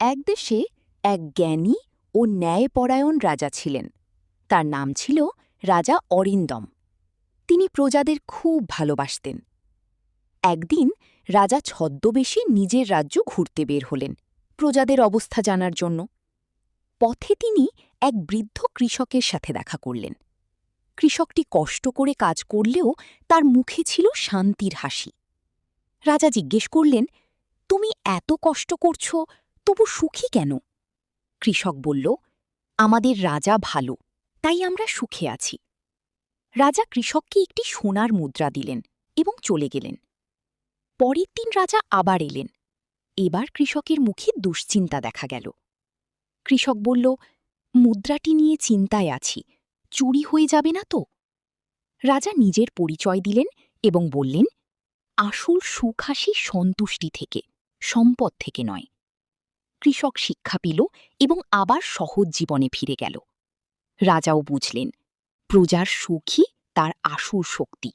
এক দেশে এক জ্ঞানী ও ন্যায়পরায়ণ রাজা ছিলেন। তার নাম ছিল রাজা অরিন্দম। তিনি প্রজাদের খুব ভালোবাসতেন। একদিন রাজা ছদ্মবেশে নিজের রাজ্য ঘুরতে বের হলেন প্রজাদের অবস্থা জানার জন্য। পথে তিনি এক বৃদ্ধ কৃষকের সাথে দেখা করলেন। কৃষকটি কষ্ট করে কাজ করলেও তার মুখে ছিল শান্তির হাসি। রাজা জিজ্ঞেস করলেন, তুমি এত কষ্ট করছ, তবু সুখী কেন? কৃষক বলল, আমাদের রাজা ভালো, তাই আমরা সুখে আছি। রাজা কৃষককে একটি সোনার মুদ্রা দিলেন এবং চলে গেলেন। পরের দিন রাজা আবার এলেন। এবার কৃষকের মুখে দুশ্চিন্তা দেখা গেল। কৃষক বলল, মুদ্রাটি নিয়ে চিন্তায় আছি, চুরি হয়ে যাবে না তো? রাজা নিজের পরিচয় দিলেন এবং বললেন, আসল সুখ আসে সন্তুষ্টি থেকে, সম্পদ থেকে নয়। কৃষক শিক্ষা পেল এবং আবার সহজ জীবনে ফিরে গেল। রাজাও বুঝলেন, প্রজার সুখই তার আসল শক্তি।